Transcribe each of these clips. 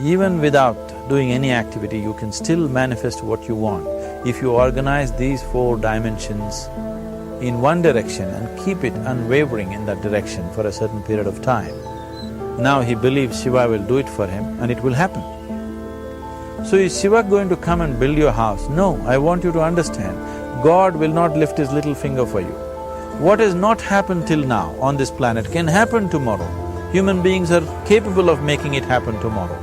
Even without doing any activity, you can still manifest what you want if you organize these 4 dimensions in one direction and keep it unwavering in that direction for a certain period of time. Now he believes Shiva will do it for him and it will happen. So is Shiva going to come and build your house? No, I want you to understand, God will not lift his little finger for you. What has not happened till now on this planet can happen tomorrow. Human beings are capable of making it happen tomorrow.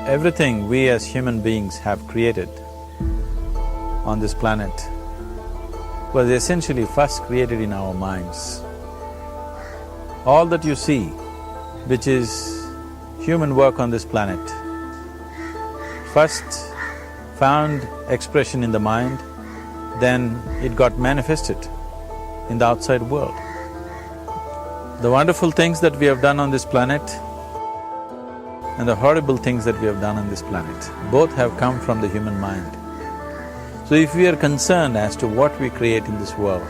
Everything we as human beings have created on this planet was essentially first created in our minds. All that you see, which is human work on this planet, first found expression in the mind, then it got manifested in the outside world. The wonderful things that we have done on this planet and the horrible things that we have done on this planet, both have come from the human mind. So if we are concerned as to what we create in this world,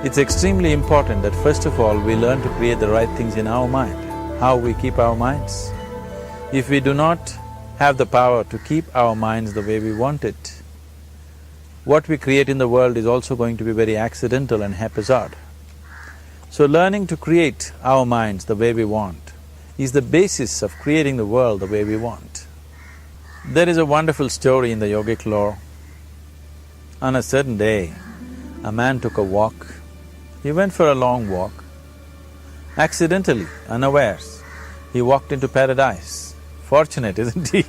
it's extremely important that first of all we learn to create the right things in our mind, how we keep our minds. If we do not have the power to keep our minds the way we want it, what we create in the world is also going to be very accidental and haphazard. So learning to create our minds the way we want is the basis of creating the world the way we want. There is a wonderful story in the yogic lore. On a certain day, a man took a walk. He went for a long walk. Accidentally, unawares, he walked into paradise. Fortunate, isn't he?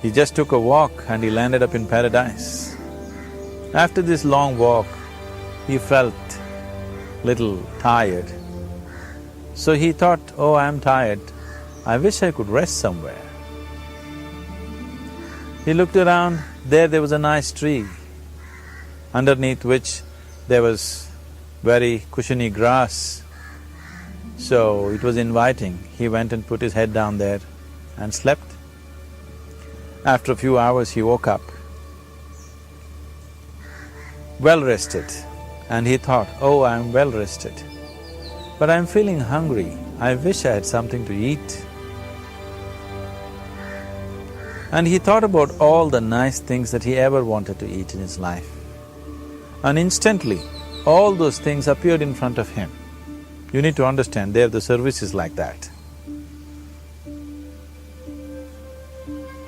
He just took a walk and he landed up in paradise. After this long walk, he felt little tired. So he thought, oh, I'm tired, I wish I could rest somewhere. He looked around, there was a nice tree, underneath which there was very cushiony grass. So it was inviting. He went and put his head down there and slept. After a few hours he woke up, well rested, and he thought, oh, I'm well rested, but I'm feeling hungry, I wish I had something to eat. And he thought about all the nice things that he ever wanted to eat in his life. And instantly, all those things appeared in front of him. You need to understand, there the service is like that.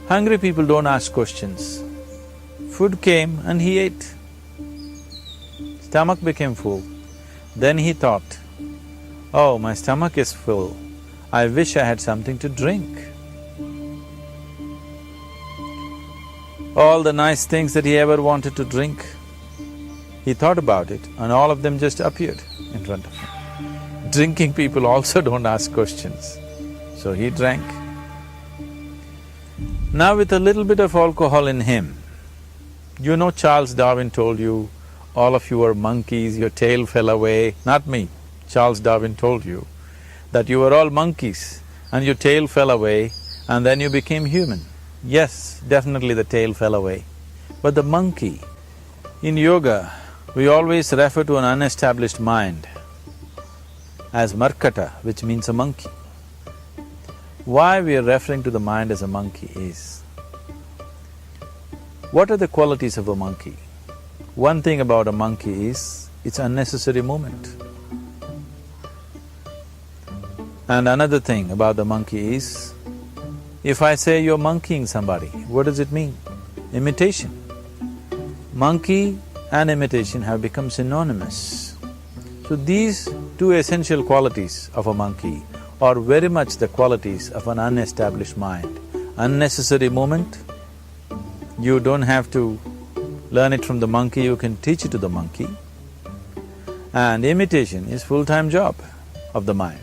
Hungry people don't ask questions. Food came and he ate. Stomach became full. Then he thought, oh, my stomach is full, I wish I had something to drink. All the nice things that he ever wanted to drink, he thought about it and all of them just appeared in front of him. Drinking people also don't ask questions, so he drank. Now with a little bit of alcohol in him, you know Charles Darwin told you, all of you are monkeys, your tail fell away. Not me, Charles Darwin told you that you were all monkeys and your tail fell away and then you became human. Yes, definitely the tail fell away. But the monkey, in yoga, we always refer to an unestablished mind as markata, which means a monkey. Why we are referring to the mind as a monkey is, what are the qualities of a monkey? One thing about a monkey is, it's unnecessary movement. And another thing about the monkey is, if I say you're monkeying somebody, what does it mean? Imitation. Monkey and imitation have become synonymous. So these two essential qualities of a monkey are very much the qualities of an unestablished mind. Unnecessary movement, you don't have to learn it from the monkey, you can teach it to the monkey. And imitation is full-time job of the mind.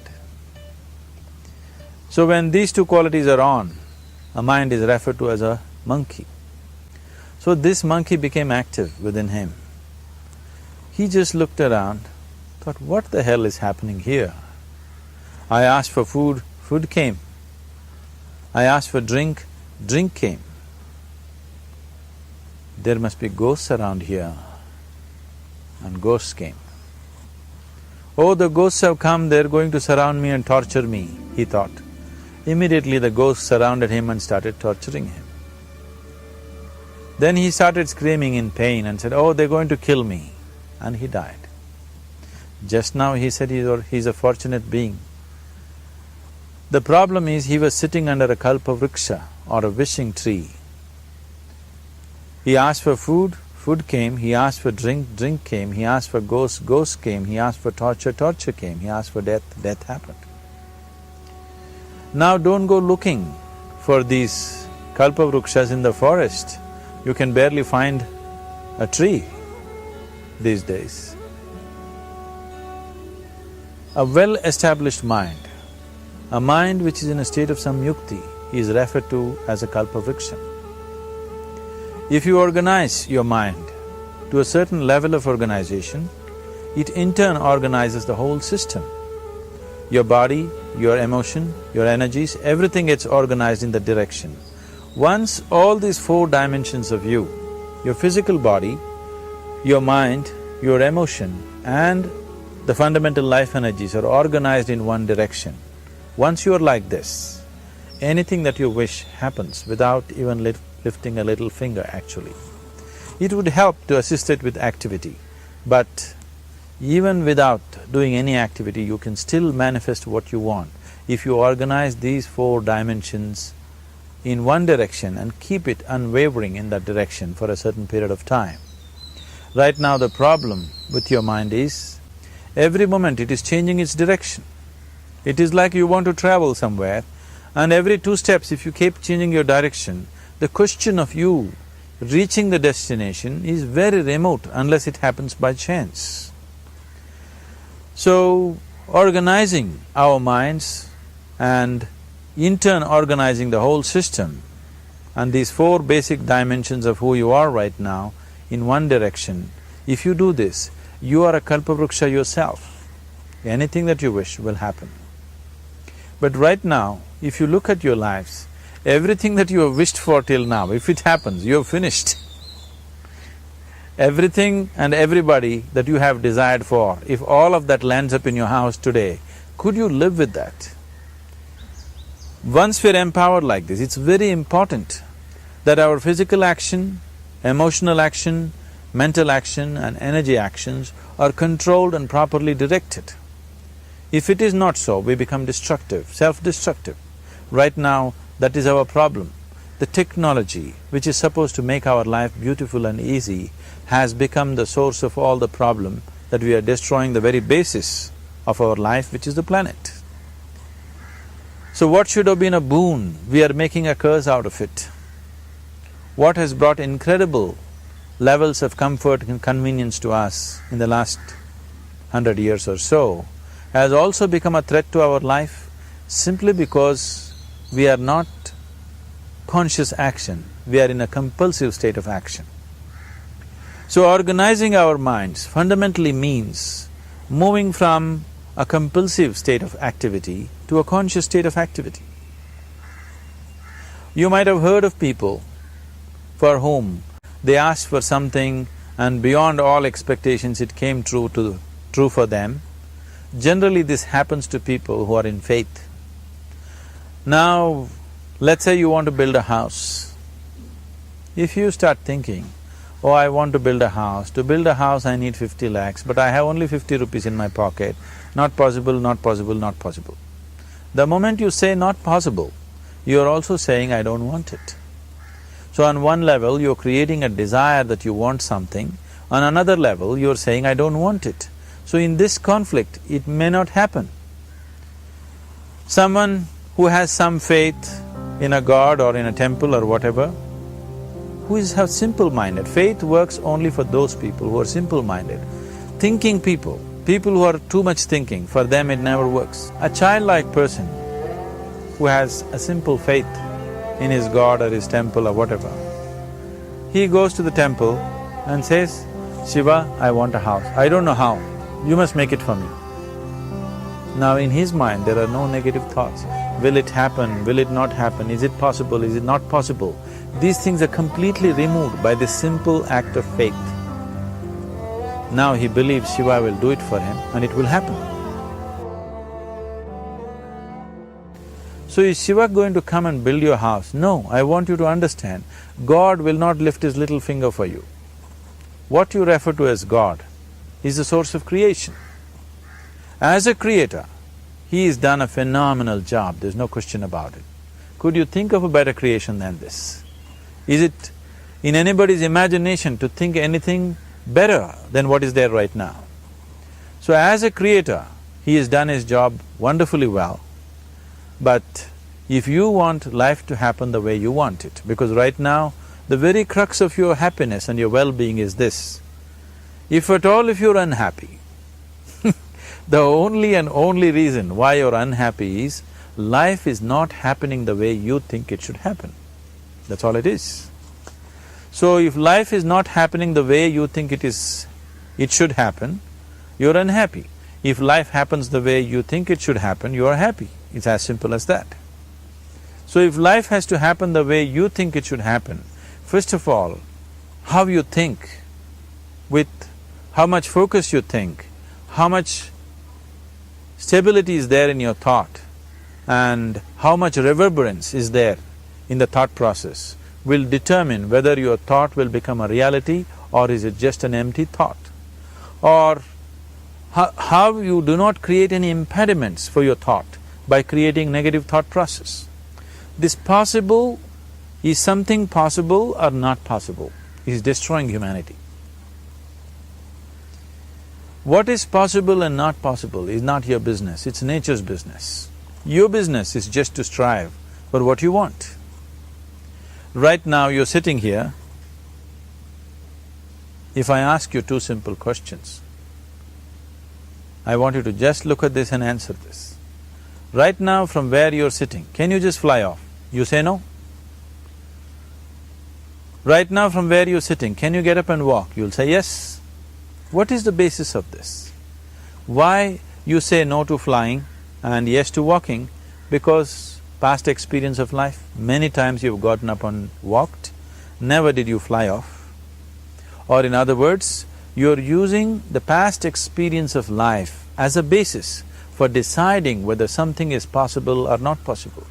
So when these two qualities are on, a mind is referred to as a monkey. So this monkey became active within him. He just looked around, thought, what the hell is happening here? I asked for food, food came. I asked for drink, drink came. There must be ghosts around here. and ghosts came. Oh, the ghosts have come, they're going to surround me and torture me, he thought. Immediately the ghosts surrounded him and started torturing him. Then he started screaming in pain and said, oh, they're going to kill me, and he died. Just now he said he's a fortunate being. The problem is he was sitting under a kalpavriksha or a wishing tree. He asked for food, food came, he asked for drink, drink came, he asked for ghost, ghost came, he asked for torture, torture came, he asked for death, death happened. Now don't go looking for these kalpavrukshas in the forest. You can barely find a tree these days. A well-established mind, a mind which is in a state of samyukti, is referred to as a kalpavriksha. If you organize your mind to a certain level of organization, it in turn organizes the whole system. Your body, your emotion, your energies, everything gets organized in that direction. Once all these four dimensions of you, your physical body, your mind, your emotion and the fundamental life energies are organized in one direction, once you are like this, anything that you wish happens without even lifting a little finger actually. It would help to assist it with activity, but even without doing any activity, you can still manifest what you want if you organize these four dimensions in one direction and keep it unwavering in that direction for a certain period of time. Right now the problem with your mind is, every moment it is changing its direction. It is like you want to travel somewhere and every 2 steps if you keep changing your direction, the question of you reaching the destination is very remote unless it happens by chance. So, organizing our minds and in turn organizing the whole system and these 4 basic dimensions of who you are right now in one direction, if you do this, you are a kalpavruksha yourself. Anything that you wish will happen. But right now, if you look at your lives, everything that you have wished for till now, if it happens, you have finished. Everything and everybody that you have desired for, if all of that lands up in your house today, could you live with that? Once we're empowered like this, it's very important that our physical action, emotional action, mental action and energy actions are controlled and properly directed. If it is not so, we become destructive, self-destructive. Right now, that is our problem. The technology, which is supposed to make our life beautiful and easy, has become the source of all the problem that we are destroying the very basis of our life, which is the planet. So what should have been a boon, we are making a curse out of it. What has brought incredible levels of comfort and convenience to us in the last 100 years or so has also become a threat to our life simply because we are not conscious action, we are in a compulsive state of action. So organizing our minds fundamentally means moving from a compulsive state of activity to a conscious state of activity. You might have heard of people for whom they asked for something and beyond all expectations it came true for them. Generally this happens to people who are in faith. Now, let's say you want to build a house. If you start thinking, oh, I want to build a house, to build a house I need 50 lakhs, but I have only 50 rupees in my pocket, not possible, not possible, not possible. The moment you say not possible, you are also saying I don't want it. So on one level, you're creating a desire that you want something, on another level, you're saying I don't want it. So in this conflict, it may not happen. Someone who has some faith in a god or in a temple or whatever, who is simple-minded, faith works only for those people who are simple-minded. Thinking people who are too much thinking, for them it never works. A childlike person who has a simple faith in his god or his temple or whatever, he goes to the temple and says, Shiva, I want a house. I don't know how, you must make it for me. Now in his mind there are no negative thoughts. Will it happen? Will it not happen? Is it possible? Is it not possible? These things are completely removed by this simple act of faith. Now he believes Shiva will do it for him and it will happen. So is Shiva going to come and build your house? No, I want you to understand, God will not lift his little finger for you. What you refer to as God is the source of creation. As a creator, he has done a phenomenal job, there's no question about it. Could you think of a better creation than this? Is it in anybody's imagination to think anything better than what is there right now? So as a creator, he has done his job wonderfully well. But if you want life to happen the way you want it, because right now, the very crux of your happiness and your well-being is this, if at all if you're unhappy, the only and only reason why you're unhappy is life is not happening the way you think it should happen. That's all it is. So if life is not happening the way you think it should happen, you're unhappy. If life happens the way you think it should happen, you are happy. It's as simple as that. So if life has to happen the way you think it should happen, first of all, how you think, with how much focus you think, how much stability is there in your thought, and how much reverberance is there in the thought process will determine whether your thought will become a reality or is it just an empty thought. Or how you do not create any impediments for your thought by creating negative thought process. This possible is something possible or not possible, is destroying humanity. What is possible and not possible is not your business, it's nature's business. Your business is just to strive for what you want. Right now you're sitting here, if I ask you two simple questions, I want you to just look at this and answer this. Right now from where you're sitting, can you just fly off? You say no. Right now from where you're sitting, can you get up and walk? You'll say yes. What is the basis of this? Why you say no to flying and yes to walking? Because past experience of life, many times you've gotten up and walked, never did you fly off. Or in other words, you're using the past experience of life as a basis for deciding whether something is possible or not possible.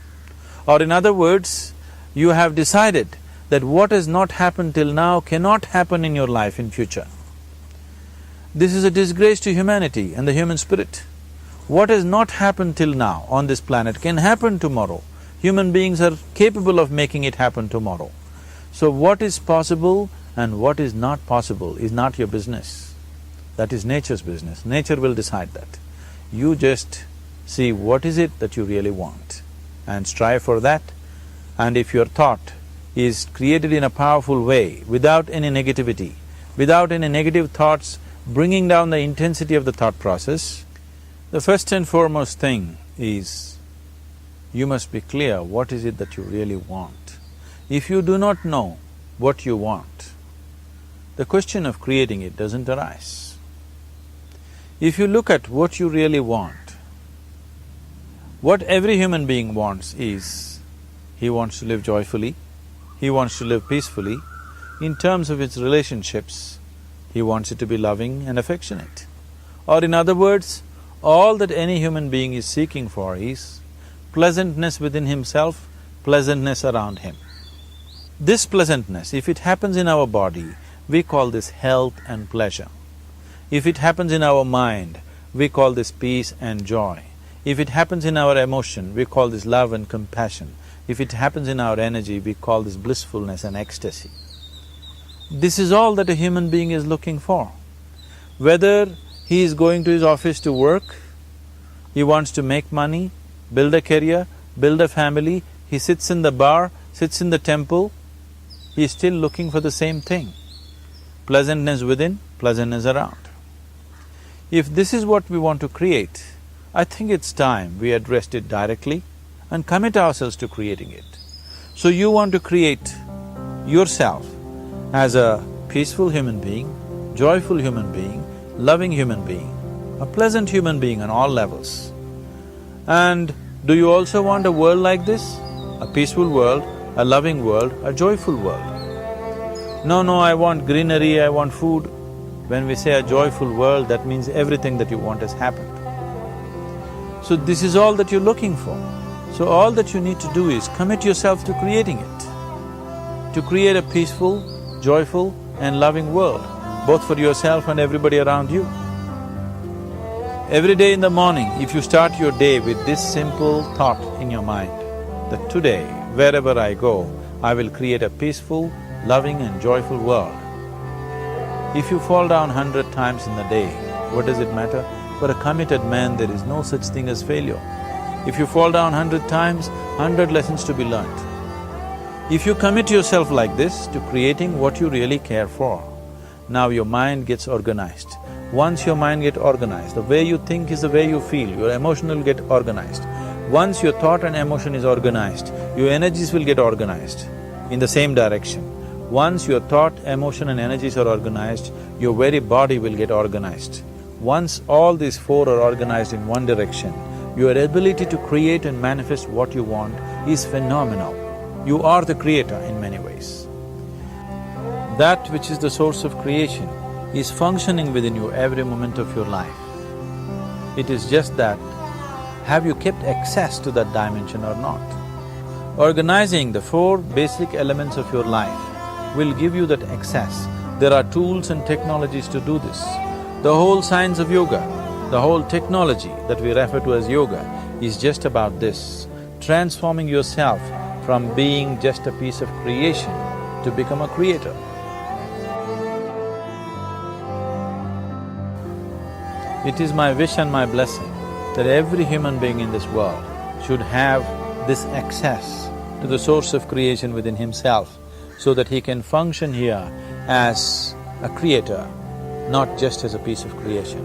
Or in other words, you have decided that what has not happened till now cannot happen in your life in future. This is a disgrace to humanity and the human spirit. What has not happened till now on this planet can happen tomorrow. Human beings are capable of making it happen tomorrow. So what is possible and what is not possible is not your business. That is nature's business. Nature will decide that. You just see what is it that you really want and strive for that. And if your thought is created in a powerful way, without any negativity, without any negative thoughts bringing down the intensity of the thought process, the first and foremost thing is you must be clear what is it that you really want. If you do not know what you want, the question of creating it doesn't arise. If you look at what you really want, what every human being wants is, he wants to live joyfully, he wants to live peacefully. In terms of its relationships, he wants it to be loving and affectionate. Or in other words, all that any human being is seeking for is pleasantness within himself, pleasantness around him. This pleasantness, if it happens in our body, we call this health and pleasure. If it happens in our mind, we call this peace and joy. If it happens in our emotion, we call this love and compassion. If it happens in our energy, we call this blissfulness and ecstasy. This is all that a human being is looking for. Whether he is going to his office to work, he wants to make money, build a career, build a family, he sits in the bar, sits in the temple, he is still looking for the same thing. Pleasantness within, pleasantness around. If this is what we want to create, I think it's time we addressed it directly and commit ourselves to creating it. So you want to create yourself as a peaceful human being, joyful human being, loving human being, a pleasant human being on all levels. And do you also want a world like this? A peaceful world, a loving world, a joyful world? No, I want greenery, I want food. When we say a joyful world, that means everything that you want has happened. So this is all that you're looking for. So all that you need to do is commit yourself to creating it, to create a peaceful, joyful and loving world, both for yourself and everybody around you. Every day in the morning, if you start your day with this simple thought in your mind, that today, wherever I go, I will create a peaceful, loving and joyful world. If you fall down 100 times in the day, what does it matter? For a committed man, there is no such thing as failure. If you fall down 100 times, 100 lessons to be learnt. If you commit yourself like this to creating what you really care for, now your mind gets organized. Once your mind gets organized, the way you think is the way you feel, your emotion will get organized. Once your thought and emotion is organized, your energies will get organized in the same direction. Once your thought, emotion and energies are organized, your very body will get organized. Once all these four are organized in one direction, your ability to create and manifest what you want is phenomenal. You are the creator in many ways. That which is the source of creation is functioning within you every moment of your life. It is just that, have you kept access to that dimension or not? Organizing the four basic elements of your life will give you that access. There are tools and technologies to do this. The whole science of yoga, the whole technology that we refer to as yoga is just about this, transforming yourself from being just a piece of creation to become a creator. It is my wish and my blessing that every human being in this world should have this access to the source of creation within himself so that he can function here as a creator, not just as a piece of creation.